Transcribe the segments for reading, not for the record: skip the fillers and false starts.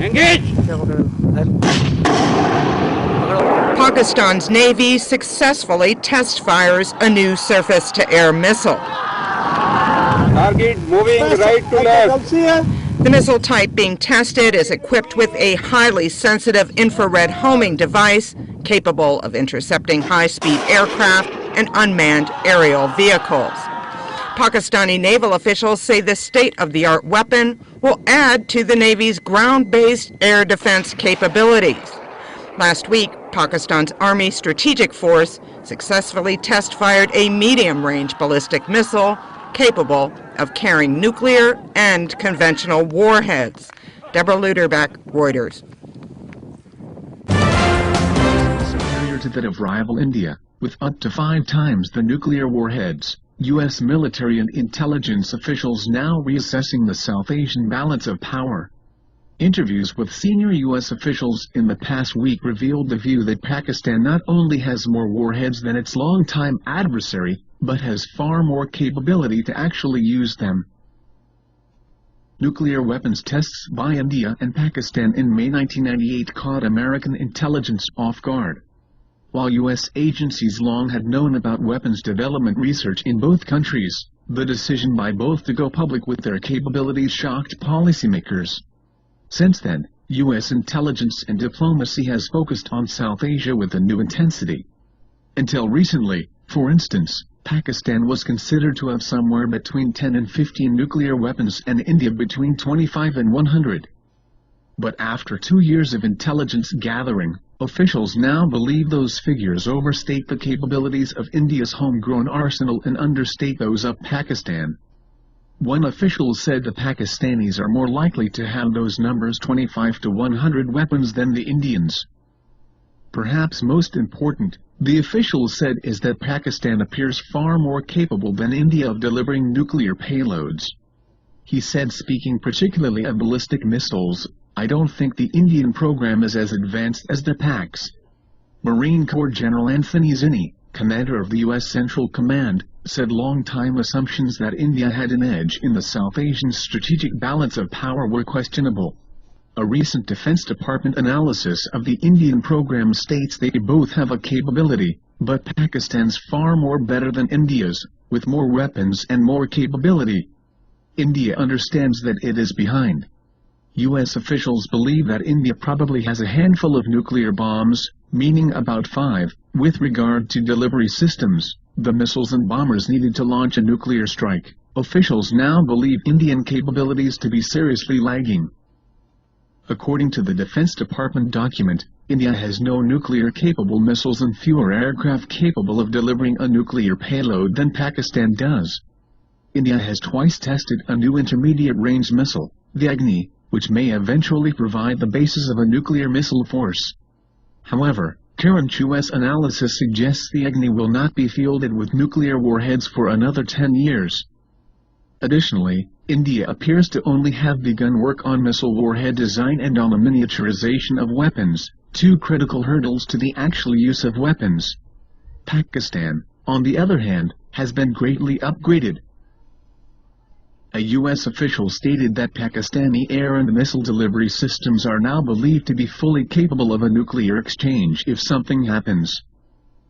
Engage! Pakistan's Navy successfully test fires a new surface-to-air missile. Target moving right to left. The missile type being tested is equipped with a highly sensitive infrared homing device capable of intercepting high-speed aircraft and unmanned aerial vehicles. Pakistani naval officials say the state-of-the-art weapon will add to the Navy's ground-based air defense capabilities. Last week, Pakistan's Army Strategic Force successfully test-fired a medium-range ballistic missile capable of carrying nuclear and conventional warheads. Deborah Luderbeck, Reuters. Superior to that of rival India, with up to 5 times the nuclear warheads, U.S. military and intelligence officials now reassessing the South Asian balance of power. Interviews with senior U.S. officials in the past week revealed the view that Pakistan not only has more warheads than its longtime adversary, but has far more capability to actually use them. Nuclear weapons tests by India and Pakistan in May 1998 caught American intelligence off guard. While U.S. agencies long had known about weapons development research in both countries, the decision by both to go public with their capabilities shocked policymakers. Since then, U.S. intelligence and diplomacy has focused on South Asia with a new intensity. Until recently, for instance, Pakistan was considered to have somewhere between 10 and 15 nuclear weapons and India between 25 and 100. But after 2 years of intelligence gathering, officials now believe those figures overstate the capabilities of India's homegrown arsenal and understate those of Pakistan. One official said the Pakistanis are more likely to have those numbers 25 to 100 weapons than the Indians. Perhaps most important, the official said, is that Pakistan appears far more capable than India of delivering nuclear payloads. He said, speaking particularly of ballistic missiles, "I don't think the Indian program is as advanced as the Pak's." Marine Corps General Anthony Zinni, commander of the U.S. Central Command, said long-time assumptions that India had an edge in the South Asian strategic balance of power were questionable. A recent Defense Department analysis of the Indian program states they both have a capability, but Pakistan's far more better than India's, with more weapons and more capability. India understands that it is behind. U.S. officials believe that India probably has a handful of nuclear bombs, meaning about 5, with regard to delivery systems, the missiles and bombers needed to launch a nuclear strike. Officials now believe Indian capabilities to be seriously lagging. According to the Defense Department document, India has no nuclear-capable missiles and fewer aircraft capable of delivering a nuclear payload than Pakistan does. India has twice tested a new intermediate-range missile, the Agni, which may eventually provide the basis of a nuclear missile force. However, current U.S. analysis suggests the Agni will not be fielded with nuclear warheads for another 10 years. Additionally, India appears to only have begun work on missile warhead design and on the miniaturization of weapons, 2 critical hurdles to the actual use of weapons. Pakistan, on the other hand, has been greatly upgraded. A U.S. official stated that Pakistani air and missile delivery systems are now believed to be fully capable of a nuclear exchange if something happens.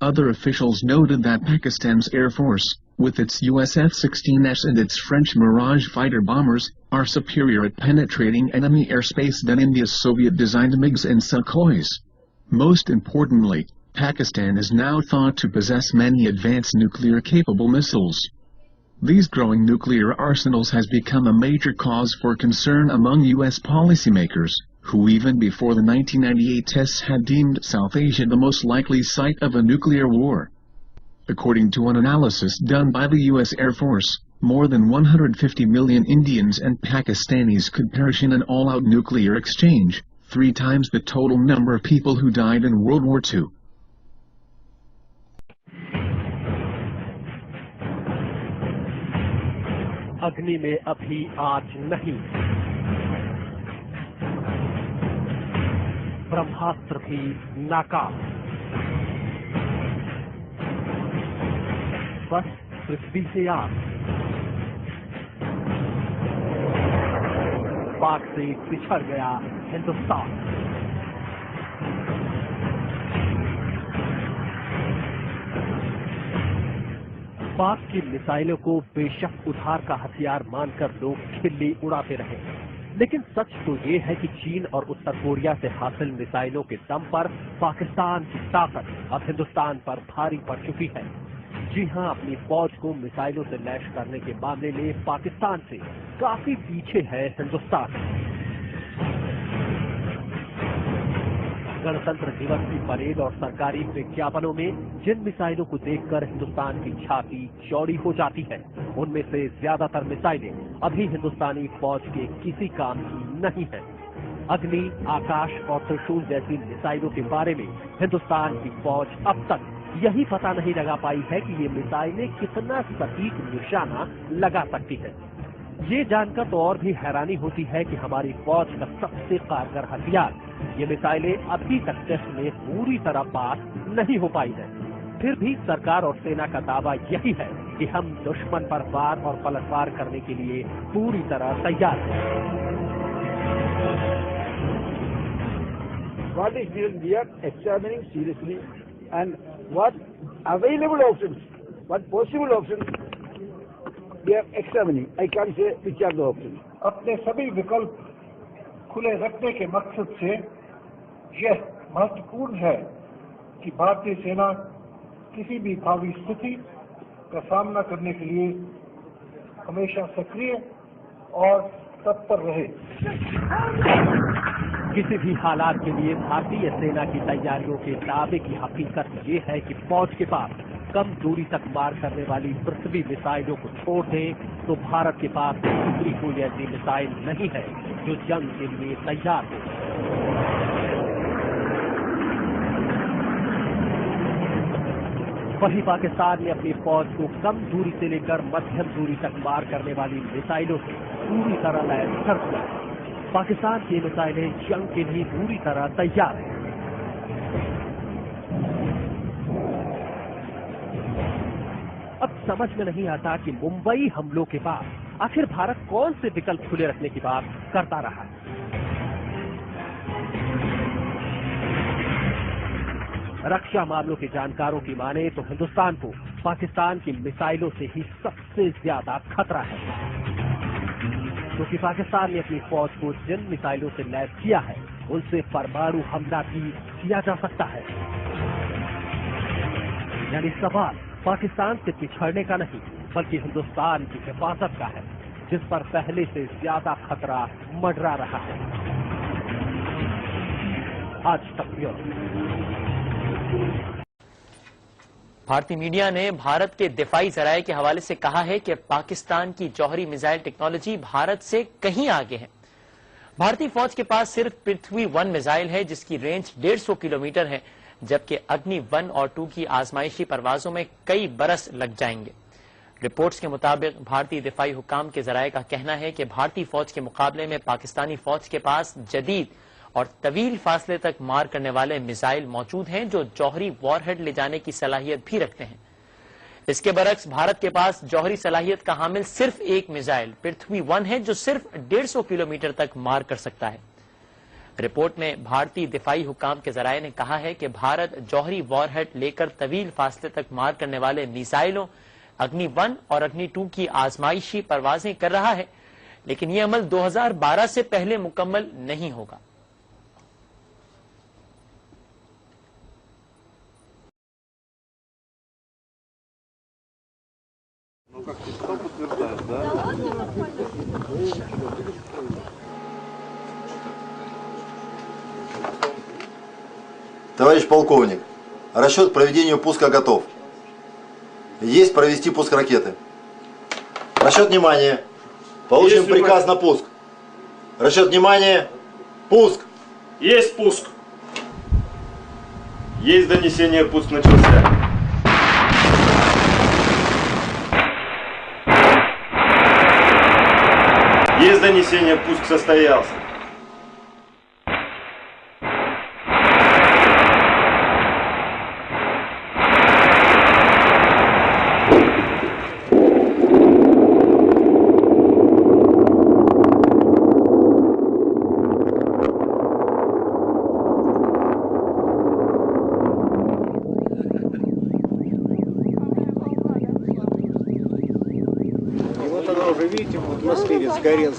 Other officials noted that Pakistan's Air Force, with its US F-16s and its French Mirage fighter bombers, are superior at penetrating enemy airspace than India's Soviet-designed MiGs and Sukhois. Most importantly, Pakistan is now thought to possess many advanced nuclear-capable missiles. These growing nuclear arsenals has become a major cause for concern among U.S. policymakers, who even before the 1998 tests had deemed South Asia the most likely site of a nuclear war. According to an analysis done by the U.S. Air Force, more than 150 million Indians and Pakistanis could perish in an all-out nuclear exchange, 3 times the total number of people who died in World War II. अग्नि में अभी आग नहीं, ब्रह्मास्त्र भी नाकाम, बस पृथ्वी से आग। पाक से पिछड़ गया हिंदुस्तान। पाक की मिसाइलों को बेशक उधार का हथियार मानकर लोग खिल्ली उड़ाते रहे, लेकिन सच तो ये है कि चीन और उत्तर कोरिया से हासिल मिसाइलों के दम पर पाकिस्तान की ताकत अब हिंदुस्तान पर भारी पड़ चुकी है। जी हां, अपनी फौज को मिसाइलों से लैस करने के मामले में पाकिस्तान से काफी पीछे है हिंदुस्तान। गणतंत्र दिवस की परेड और सरकारी विज्ञापनों में जिन मिसाइलों को देखकर हिंदुस्तान की छाती चौड़ी हो जाती है, उनमें से ज्यादातर मिसाइलें अभी हिंदुस्तानी फौज के किसी काम की नहीं है। अग्नि, आकाश और त्रिशूल जैसी मिसाइलों के बारे में हिंदुस्तान की फौज अब तक यही पता नहीं लगा पाई है कि ये मिसाइलें कितना सटीक निशाना लगा सकती है। ये जानकर तो और भी हैरानी होती है कि हमारी फौज का सबसे कारगर हथियार ये मिसाइलें अभी तक टेस्ट में पूरी तरह पास नहीं हो पाई है। फिर भी सरकार और सेना का दावा यही है कि हम दुश्मन पर वार और पलटवार करने के लिए पूरी तरह तैयार हैं। What is needed? We are examining seriously and what available options, what possible options we are examining. I can't say which are the options. अपने सभी विकल्प खुले रखने के मकसद से यह महत्वपूर्ण है कि भारतीय सेना किसी भी भावी स्थिति का सामना करने के लिए हमेशा सक्रिय और तत्पर रहे। किसी भी हालात के लिए भारतीय सेना की तैयारियों के दावे की हकीकत ये है कि फौज के पास कम दूरी तक मार करने वाली पृथ्वी मिसाइलों को छोड़ दें तो भारत के पास दूसरी कोई ऐसी मिसाइल नहीं है जो जंग के लिए तैयार हो। वही पाकिस्तान ने अपनी फौज को कम दूरी से लेकर मध्यम दूरी तक मार करने वाली मिसाइलों से पूरी तरह लैस कर दिया। पाकिस्तान की मिसाइलें जंग के लिए पूरी तरह तैयार हैं। अब समझ में नहीं आता कि मुंबई हमलों के बाद आखिर भारत कौन से विकल्प खुले रखने की बात करता रहा है। रक्षा मामलों के जानकारों की माने तो हिंदुस्तान को पाकिस्तान की मिसाइलों से ही सबसे ज्यादा खतरा है, क्योंकि पाकिस्तान ने अपनी फौज को जिन मिसाइलों से लैस किया है उनसे परमाणु हमला भी किया जा सकता है। यानी सवाल पाकिस्तान से पिछड़ने का नहीं बल्कि हिंदुस्तान की हिफाजत का है, जिस पर पहले से ज्यादा खतरा मंडरा रहा है। आज तक ब्यूरो। भारतीय मीडिया ने भारत के दिफाई जराये के हवाले से कहा है कि पाकिस्तान की जौहरी मिसाइल टेक्नोलॉजी भारत से कहीं आगे है। भारतीय फौज के पास सिर्फ पृथ्वी 1 मिसाइल है जिसकी रेंज 150 किलोमीटर है, जबकि अग्नि 1 और 2 की आजमाइशी परवाजों में कई बरस लग जाएंगे। रिपोर्ट्स के मुताबिक भारतीय दिफाई हुकाम के जराये का कहना है कि भारतीय फौज के मुकाबले में पाकिस्तानी फौज के पास जदीद और तवील फासले तक मार करने वाले मिसाइल मौजूद हैं जो जौहरी वॉरहेड ले जाने की सलाहियत भी रखते हैं। इसके बरक्स भारत के पास जौहरी सलाहियत का हामिल सिर्फ एक मिसाइल पृथ्वी 1 है जो सिर्फ 150 किलोमीटर तक मार कर सकता है। रिपोर्ट में भारतीय दिफाई हुकाम के जराये ने कहा है कि भारत जौहरी वॉरहेड लेकर तवील फासले तक मार करने वाले मिसाइलों अग्नि 1 और अग्नि 2 की आजमाइशी परवाजें कर रहा है, लेकिन यह अमल 2012 से पहले मुकम्मल नहीं होगा। Товарищ полковник, расчет к проведению пуска готов. Есть провести пуск ракеты. Расчет внимания. Получен приказ на пуск. Расчет внимания. Пуск. Есть пуск. Есть донесение, пуск начался. Есть донесение, пуск состоялся. в атмосфере загорелось.